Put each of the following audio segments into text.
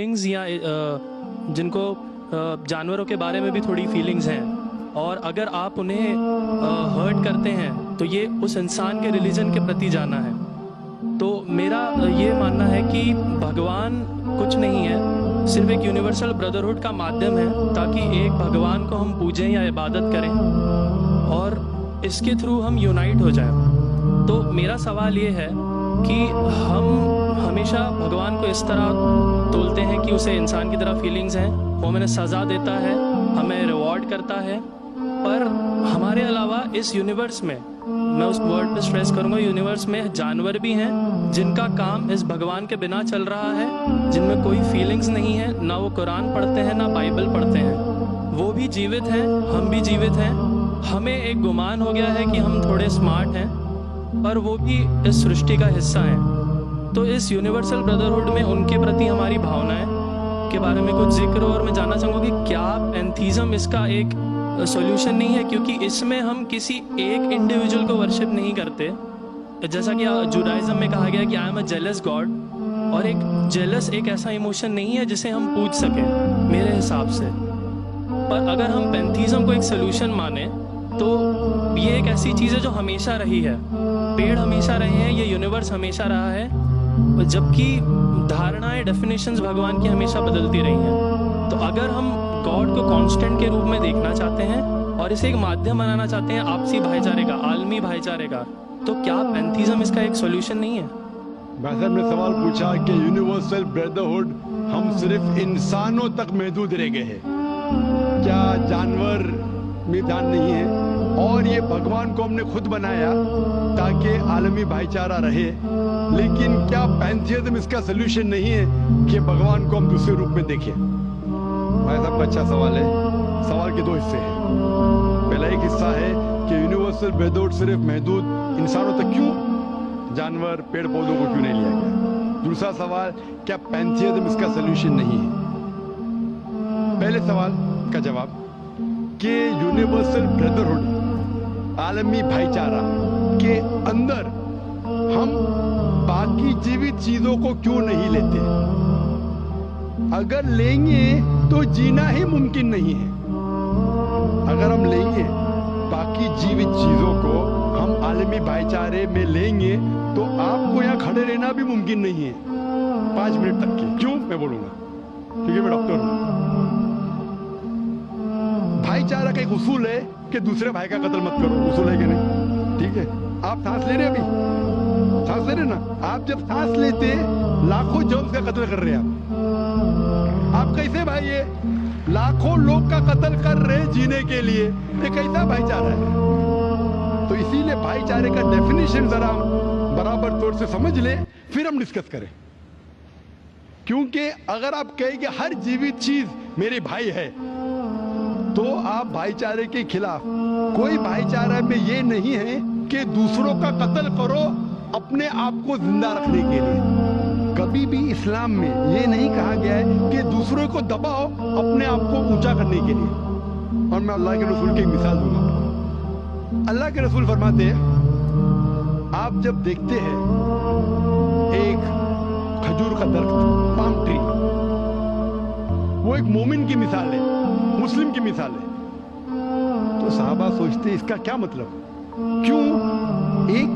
Feelings या जिनको जानवरों के बारे में भी थोड़ी फीलिंग्स हैं, और अगर आप उन्हें हर्ट करते हैं तो ये उस इंसान के रिलीजन के प्रति जाना है। तो मेरा ये मानना है कि भगवान कुछ नहीं है, सिर्फ एक यूनिवर्सल ब्रदरहुड का माध्यम है ताकि एक भगवान को हम पूजें या इबादत करें और इसके थ्रू हम यूनाइट हो जाएं। तो मेरा सवाल ये है कि हम हमेशा भगवान को इस तरह तोलते हैं कि उसे इंसान की तरह फीलिंग्स हैं, वो हमें सज़ा देता है, हमें रिवॉर्ड करता है, पर हमारे अलावा इस यूनिवर्स में, मैं उस वर्ड पे स्ट्रेस करूंगा, यूनिवर्स में जानवर भी हैं जिनका काम इस भगवान के बिना चल रहा है, जिनमें कोई फीलिंग्स नहीं है, ना वो कुरान पढ़ते हैं ना बाइबल पढ़ते हैं, वो भी जीवित हैं, हम भी जीवित हैं। हमें एक गुमान हो गया है कि हम थोड़े स्मार्ट हैं, पर वो भी इस सृष्टि का हिस्सा हैं। तो इस यूनिवर्सल ब्रदरहुड में उनके प्रति हमारी भावनाएं के बारे में कुछ जिक्र, और मैं जानना चाहूँगा कि क्या पैंथीज़म इसका एक सॉल्यूशन नहीं है, क्योंकि इसमें हम किसी एक इंडिविजुअल को वर्शिप नहीं करते। जैसा कि जुडाइज्म में कहा गया कि I am a jealous God, और एक जेलस एक ऐसा इमोशन नहीं है जिसे हम पूज सकें मेरे हिसाब से। पर अगर हम पैंथीज़म को एक सोल्यूशन माने तो ये एक ऐसी चीज़ है जो हमेशा रही है, पेड़ हमेशा रहे हैं, ये यूनिवर्स हमेशा रहा है, जबकि धारणाएं, डेफिनेशंस भगवान की हमेशा बदलती रही हैं। तो अगर हम गॉड को कांस्टेंट के रूप में देखना चाहते हैं और इसे एक माध्यम बनाना चाहते हैं आपसी भाईचारे का, आलमी भाईचारे का, तो क्या पैंथीज़म इसका एक सॉल्यूशन नहीं है? भाई साहब ने सवाल पूछा कि यूनिवर्सल ब्रदरहुड हम सिर्फ इंसानों तक महदूद रह गए हैं, क्या जानवर में ध्यान नहीं है? और ये भगवान को हमने खुद बनाया ताकि आलमी भाईचारा रहे, लेकिन क्या पैंथीज़म इसका सलूशन नहीं है कि भगवान को हम दूसरे रूप में देखें? भाई साहब का अच्छा सवाल है। सवाल के दो हिस्से हैं। पहला एक हिस्सा है कि यूनिवर्सल ब्रदरहुड सिर्फ महदूद इंसानों तक क्यों, जानवर पेड़ पौधों को क्यों नहीं लिया गया? दूसरा सवाल, क्या पैंथीज़म इसका सलूशन नहीं है? पहले सवाल का जवाब कि यूनिवर्सल ब्रदरहुड, आलमी भाईचारा के अंदर हम बाकी जीवित चीजों को क्यों नहीं लेते? अगर लेंगे तो जीना ही मुमकिन नहीं है। अगर हम लेंगे बाकी जीवित चीजों को, हम आलमी भाईचारे में लेंगे, तो आपको यहाँ खड़े रहना भी मुमकिन नहीं है 5 मिनट तक के। क्यों? मैं बोलूंगा, क्योंकि मैं डॉक्टर हूं। भाईचारा का एक उसूल है कि दूसरे भाई का कत्ल मत करो, उसूल है कि नहीं? ठीक है, आप सांस ले रहे हैं, अभी सांस ले रहे ना, आप जब सांस लेते लाखों जर्म्स का कत्ल कर रहे हैं। आप कैसे भाई, ये लाखों लोग का कत्ल कर रहे हैं जीने के लिए, ये कैसा भाईचारा है? तो इसीलिए भाईचारे का डेफिनेशन जरा हम बराबर तौर से समझ ले, फिर हम डिस्कस करें। क्योंकि अगर आप कहेंगे हर जीवित चीज मेरे भाई है, तो आप भाईचारे के खिलाफ। कोई भाईचारा में ये नहीं है कि दूसरों का कत्ल करो अपने आप को जिंदा रखने के लिए। कभी भी इस्लाम में ये नहीं कहा गया है कि दूसरों को दबाओ अपने आप को ऊंचा करने के लिए। और मैं अल्लाह के रसूल की एक मिसाल दूंगा। अल्लाह के रसूल फरमाते हैं, आप जब देखते हैं एक खजूर का दरख्त, पाम ट्री, वो एक मोमिन की मिसाल है, मुस्लिम की मिसाल है, तो साहबा सोचते इसका क्या मतलब? क्यों एक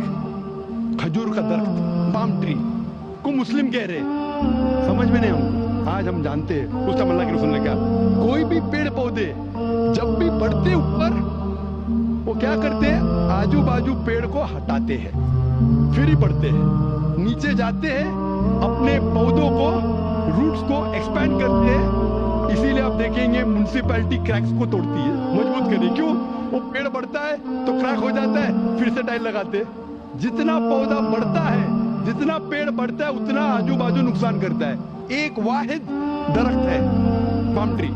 खजूर का दरख्त, पाम ट्री को मुस्लिम कह रहे? समझ में नहीं हमको। आज हम जानते हैं उसका अल्लाह के रसूल ने कहा, कोई भी पेड़ पौधे जब भी बढ़ते ऊपर, वो क्या करते हैं? आजू बाजू पेड़ को हटाते हैं, फिर ही बढ़ते हैं, नीचे जाते हैं, अपने पौधों को, रूट्स को एक्सपैंड करते हैं। इसीलिए आप देखेंगे म्युनिसिपैलिटी क्रैक्स को तोड़ती है, मजबूत करे। क्यों? वो पेड़ बढ़ता है तो क्रैक हो जाता है, फिर से टाइल लगाते हैं। जितना पौधा बढ़ता है, जितना पेड़ बढ़ता है, उतना आजू बाजू नुकसान करता है। एक वाहिद दरख्त है पाम ट्री,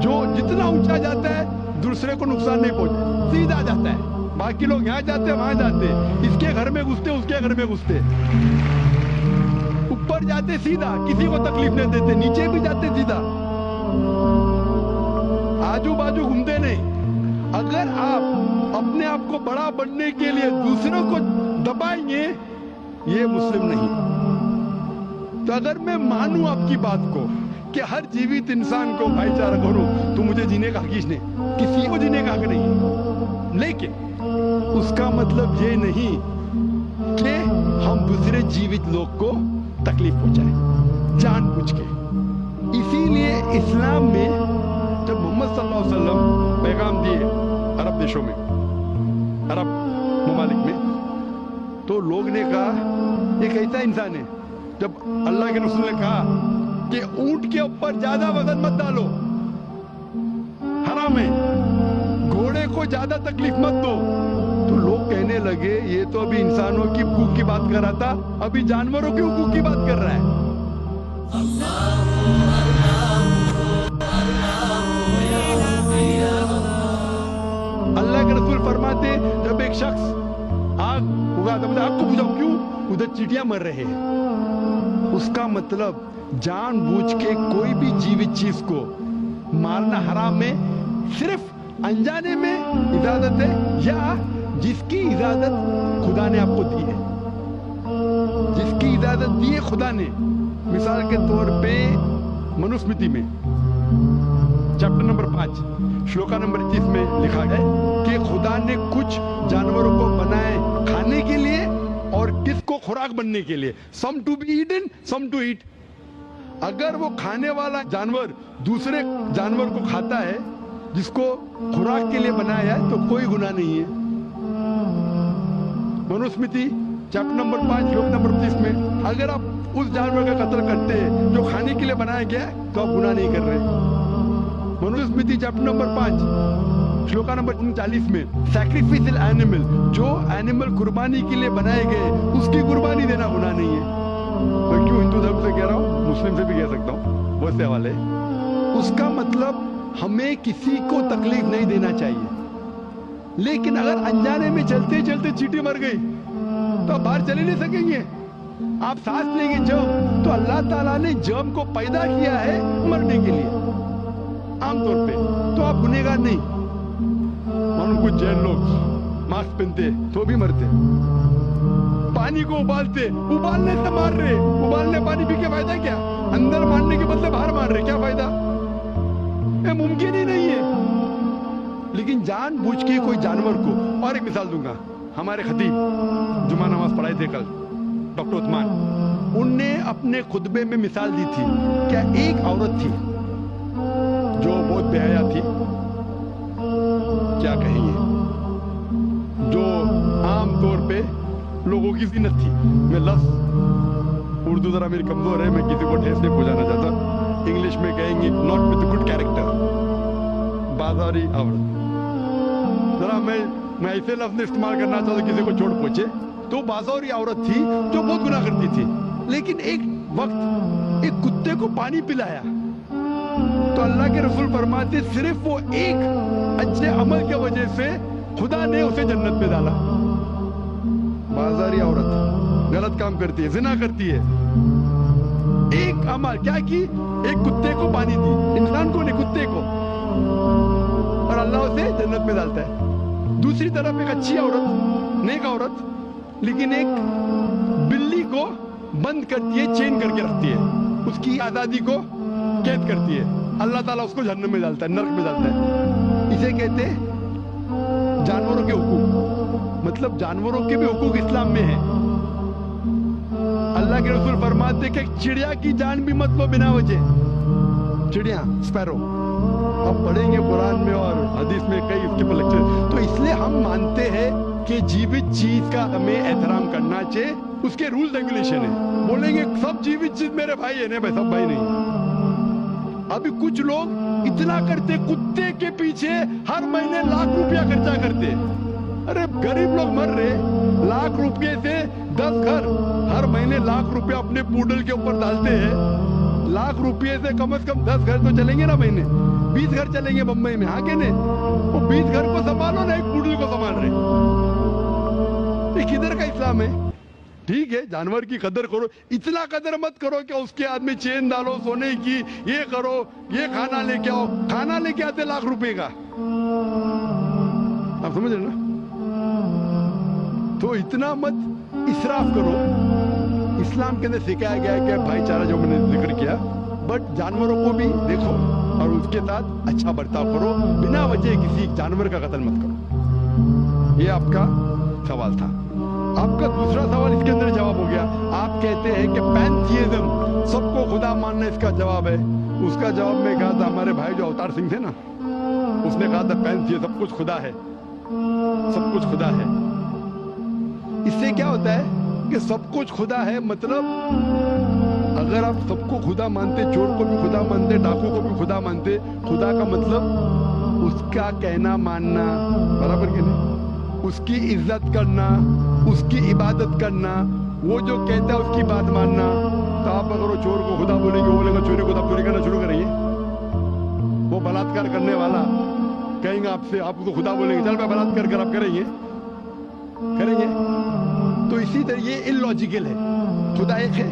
जो जितना ऊंचा जाता है दूसरे को नुकसान नहीं पहुंचता, सीधा जाता है। बाकी लोग यहाँ जाते हैं, वहां जाते हैं, इसके घर में घुसते, उसके घर में घुसते, ऊपर जाते सीधा, किसी को तकलीफ नहीं देते, नीचे भी जाते सीधा, आजू बाजू घूमते नहीं। अगर आप अपने आप को बड़ा बनने के लिए दूसरों को दबाएंगे, ये मुस्लिम नहीं। तो अगर मैं मानूं आपकी बात को कि हर जीवित इंसान को भाईचारा करूं, तो मुझे जीने का हक नहीं, किसी को जीने का हक नहीं। लेकिन उसका मतलब ये नहीं कि हम दूसरे जीवित लोग को तकलीफ पहुंचाएं जानबूझ के। इसीलिए इस्लाम में जब मोहम्मद सल्लल्लाहु अलैहि वसल्लम पैगाम दिए अरब देशों में, अरब ममालिक में, तो लोग ने कहा ये कैसा इंसान है। जब अल्लाह के रसूल ने कहा कि ऊंट के ऊपर ज्यादा वजन मत डालो, हराम है, घोड़े को ज्यादा तकलीफ मत दो, तो लोग कहने लगे ये तो अभी इंसानों की हुकूक की बात कर रहा था, अभी जानवरों के हुकूक की बात कर रहा है। अल्लाह के रसूल फरमाते जब एक शख्स आग उगाता, आग को बुझाओ, क्यों? उधर चींटियां मर रहे हैं। उसका मतलब जानबूझ के कोई भी जीवित चीज को मारना हराम है, सिर्फ अनजाने में इजाजत है, या जिसकी इजाजत खुदा ने आपको दी है, जिसकी इजाजत दी है खुदा ने। मिसाल के तौर पे मनुस्मृति में चैप्टर नंबर 5 श्लोका नंबर 30 में लिखा है कि खुदा ने कुछ जानवरों को बनाए खाने के लिए और किसको खुराक बनने के लिए, some to be eaten some to eat. अगर वो खाने वाला जानवर दूसरे जानवर को खाता है जिसको खुराक के लिए बनाया है, तो कोई गुनाह नहीं है। मनुस्मृति चैप्टर नंबर 5 श्लोक नंबर 30 में अगर आप उस जानवर का कत्ल करते हैं जो खाने के लिए बनाया गया है, तो आप गुनाह नहीं कर रहे। Manusmriti chapter number 5 shloka number 39 में सैक्रिफिशियल एनिमल, जो एनिमल कुर्बानी के लिए बनाए गए, उसकी कुर्बानी देना गुनाह नहीं है। मैं क्यों हिंदू धर्म से कह रहा हूँ, मुस्लिम से भी कह सकता हूँ, वैसे हवाले। उसका मतलब हमें किसी को तकलीफ नहीं देना चाहिए। लेकिन अगर अनजाने में चलते चलते चींटी मर गई तो आप बाहर चले नहीं सकेंगे। आप सांस लेंगे जम, तो अल्लाह ताला ने जम को पैदा किया है मरने के लिए आमतौर पे, तो आप गुनहगार नहीं। मानो कुछ जैन लोग मास्क पहनते तो भी मरते, पानी को उबालते, उबालने से मार रहे, उबालने पानी पी के फायदा क्या? अंदर मारने के बदले बाहर मार रहे, क्या फायदा? ये मुमकिन ही नहीं है। लेकिन जानबूझ के कोई जानवर को, और एक मिसाल दूंगा, हमारे खतीब जुमा नमाज पढ़ाए थे कल, डॉक्टर उस्मान, उनने अपने खुतबे में मिसाल दी थी। क्या एक औरत थी जो बहुत बेहया थी, क्या कहेंगे, जो आम तौर पे लोगों की जीनत थी। मैं लफ्ज उर्दू जरा मेरी कमजोर है, मैं किसी को ठेस नहीं पहुंचाना चाहता। इंग्लिश में कहेंगे नॉट विद गुड कैरेक्टर, बाजारी औरत। जरा मैं ऐसे लफ्ज इस्तेमाल करना चाहता किसी को चोट पहुंचे, तो बाजारी औरत थी जो बहुत गुनाह करती थी। लेकिन एक वक्त एक कुत्ते को पानी पिलाया, तो अल्लाह के रसूल फरमाते सिर्फ वो एक अच्छे अमल के वजह से खुदा ने उसे जन्नत में डाला। बाजारी औरत गलत काम करती है, जिना करती है, एक अमल क्या की, एक कुत्ते को पानी दी, इंसान को नहीं कुत्ते को, और अल्लाह उसे जन्नत में डालता है। दूसरी तरफ एक अच्छी औरत, नेक औरत, लेकिन एक बिल्ली को बंद करती है, चेन करके रखती है, उसकी आजादी को कैद करती है, अल्लाह ताला उसको जहन्नम में डालता है, नरक में डालता है। इसे कहते हैं जानवरों के हुकूक। मतलब जानवरों के भी हुकूक इस्लाम में है। अल्लाह के रसूल फरमाते कि चिड़िया की जान भी मत लो बिना वजह। चिड़िया, स्पैरो, अब पढ़ेंगे कुरान में और हदीस में कई इसके पर लेक्चर। तो इसलिए हम मानते हैं कि जीवित चीज का हमें एहतराम करना चाहिए, उसके रूल रेगुलेशन है। बोलेंगे सब जीवित चीज मेरे भाई है, नहीं भाई, सब भाई नहीं। अभी कुछ लोग इतना करते, कुत्ते के पीछे हर महीने लाख रुपया खर्चा करते। अरे गरीब लोग मर रहे, लाख रुपये से 10 घर, हर महीने लाख रुपया अपने पूडल के ऊपर डालते हैं। लाख रुपये से कम 10 घर तो चलेंगे ना महीने, 20 घर चलेंगे बम्बई में, हाँ के नहीं? वो 20 घर को संभालो ना, एक पूडल को संभाल रहे। ये किधर का इस्लाम है? ठीक है, जानवर की कदर करो, इतना कदर मत करो कि उसके हाथ में चेन डालो सोने की, ये करो, ये खाना लेके आओ। खाना लेके आते लाख रुपए का, आप समझ रहे ना? तो इतना मत इसराफ करो इस्लाम के अंदर सिखाया गया है कि भाईचारा जो मैंने जिक्र किया, बट जानवरों को भी देखो और उसके साथ अच्छा बर्ताव करो, बिना वजह किसी जानवर का कत्ल मत करो। ये आपका सवाल था। आपका दूसरा सवाल इसके अंदर जवाब हो गया। आप कहते हैं कि पैंथियज्म, सबको खुदा मानना इसका जवाब है। उसका जवाब में कहा था, हमारे भाई जो अवतार सिंह थे ना, उसने कहा था पैंथियज्म, सब कुछ खुदा है, सब कुछ खुदा है। इससे क्या होता है कि सब कुछ खुदा है, मतलब अगर आप सबको खुदा मानते, चोर को भी खुदा मानते, डाकू को भी खुदा मानते, खुदा का मतलब उसका कहना मानना, बराबर कि नहीं? उसकी इज्जत करना, उसकी इबादत करना, वो जो कहता है उसकी बात मानना। तो आप अगर वो चोर को खुदा बोलेंगे, वो बोलेगा चोरी को, तो आप चोरी करना शुरू करेंगे। वो बलात्कार करने वाला कहेंगे आपसे, आप उसको खुदा बोलेंगे, चल मैं बलात्कार कर, आप करेंगे? तो इसी तरह ये इलॉजिकल है। खुदा एक है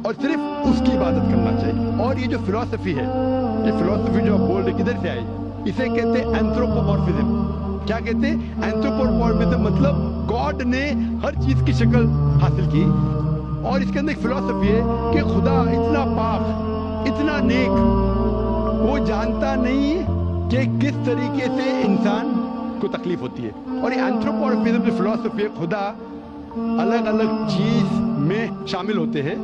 और सिर्फ उसकी इबादत करना चाहिए। और ये जो फिलॉसफी है, ये फिलॉसफी जो आप बोल रहे किधर से आई? इसे कहते हैं एंथ्रोपोमॉर्फिज्म। क्या कहते हैं? एंथ्रोपोमॉर्फिज्म मतलब गॉड ने हर चीज की शक्ल हासिल की, और इसके अंदर एक फिलॉसफी है कि खुदा इतना पाक, इतना नेक, वो जानता नहीं कि किस तरीके से इंसान को तकलीफ होती है। और ये एंथ्रोपोमॉर्फिज्म जो फिलॉसफी है, खुदा अलग अलग चीज में शामिल होते हैं।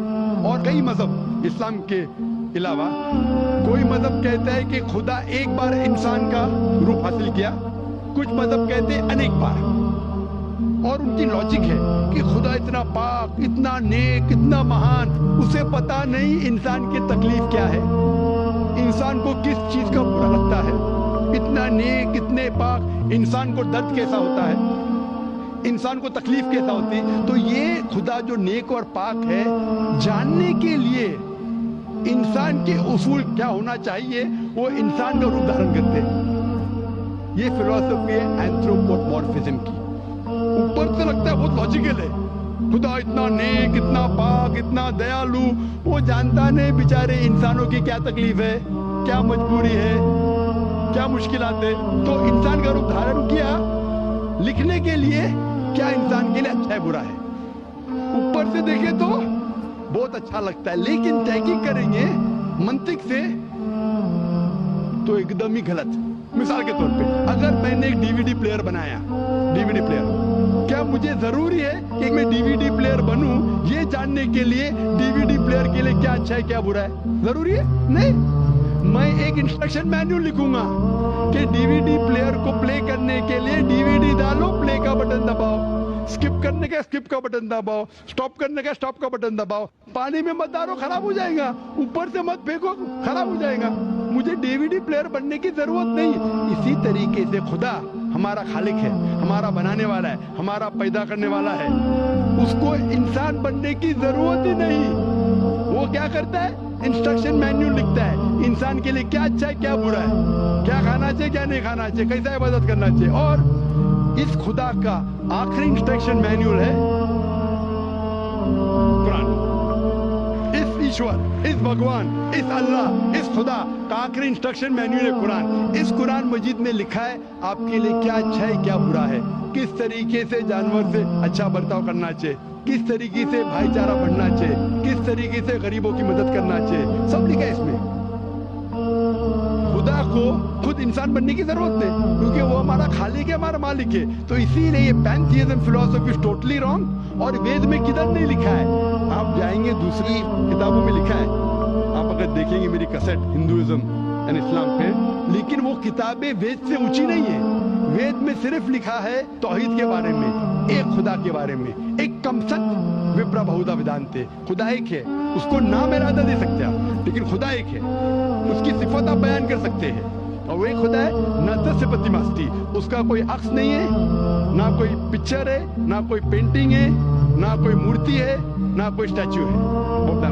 और कई मजहब, इस्लाम के अलावा कोई मजहब कहता है कि खुदा एक बार इंसान का रूप हासिल किया, कुछ मजहब कहते हैं अनेक बार। और उनकी लॉजिक है कि खुदा इतना पाक, इतना नेक, इतना महान, उसे पता नहीं इंसान की तकलीफ क्या है, इंसान को किस चीज का बुरा लगता है। इतना नेक, इतने पाक, इंसान को दर्द कैसा होता है, इंसान को तकलीफ कैसा होती है। तो ये खुदा जो नेक और पाक है, जानने के लिए इंसान के उसूल क्या होना चाहिए, वो इंसान का रूप धारण करते हैं। ये फिलॉसफी है एंथ्रोपोमॉर्फिज्म की। ऊपर से लगता है बहुत लॉजिकल है, खुदा इतना नेक, इतना पाक, इतना दयालु, वो जानता नहीं बेचारे इंसानों की क्या तकलीफ है, क्या मजबूरी है, क्या मुश्किलात है। तो इंसान का रूप धारण किया लिखने के लिए, क्या इंसान के लिए अच्छा है बुरा है। ऊपर से देखे तो बहुत अच्छा लगता है, लेकिन तहकीक करेंगे मंतिक से तो एकदम ही गलत। मिसाल के तौर पे, अगर मैंने एक डीवीडी प्लेयर बनाया, डीवीडी प्लेयर, क्या मुझे जरूरी है कि मैं डीवीडी प्लेयर बनूं ये जानने के लिए डीवीडी प्लेयर के लिए क्या अच्छा है क्या बुरा है? जरूरी है? नहीं। मैं एक इंस्ट्रक्शन मैन्युअल लिखूंगा कि डीवीडी प्लेयर को प्ले करने के लिए डीवीडी डालो, प्ले का बटन दबाओ, स्किप करने का स्किप का बटन दबाओ, स्टॉप करने का स्टॉप का बटन दबाओ, पानी में मत डालो खराब हो जाएगा, ऊपर से मत फेंको खराब हो जाएगा। मुझे डीवीडी प्लेयर बनने की जरूरत नहीं। इसी तरीके से खुदा हमारा खालिक है, हमारा बनाने वाला है, हमारा पैदा करने वाला है, उसको इंसान बनने की जरूरत ही नहीं। वो क्या करता है? इंस्ट्रक्शन मैन्युअल लिखता है, इंसान के लिए क्या अच्छा है क्या बुरा है, क्या खाना चाहिए क्या नहीं खाना चाहिए, कैसा इबादत करना चाहिए। और इस खुदा का आखिरी इंस्ट्रक्शन मैन्युअल है कुरान। इस ईश्वर, इस भगवान, इस अल्लाह, इस खुदा का आखिरी इंस्ट्रक्शन मैन्युअल है कुरान। इस कुरान मजीद में लिखा है आपके लिए क्या अच्छा है क्या बुरा है, किस तरीके से जानवर से अच्छा बर्ताव करना चाहिए, किस तरीके से भाईचारा बढ़ना चाहिए, किस तरीके से गरीबों की मदद करना चाहिए, सब लिखा है इसमें। खुदा को खुद इंसान बनने की जरूरत नहीं, क्योंकि वो हमारा खालिक है, हमारा मालिक है। तो इसीलिए ये पैंथियज्म फिलॉसफी इज टोटली रॉन्ग। और वेद में किधर नहीं लिखा है, आप जाएंगे दूसरी किताबों में लिखा है, आप अगर देखेंगे मेरी कैसेट हिंदुइज्म एंड इस्लाम पे, लेकिन वो किताबें वेद से ऊंची नहीं है। वेद में सिर्फ लिखा है तौहीद के बारे में, एक खुदा के बारे में, एक कमसत विप्रा बहुधा वेदांते, खुदा एक है, उसको नाम इरादा दे सकते आप, लेकिन खुदा एक है, उसकी सिफत आप बयान कर सकते हैं। और वो एक खुदा है न सिफती मास्ती, उसका कोई अक्स नहीं है, ना कोई पिक्चर है, ना कोई पेंटिंग है, ना कोई मूर्ति है, ना कोई स्टैच्यू है। बहुत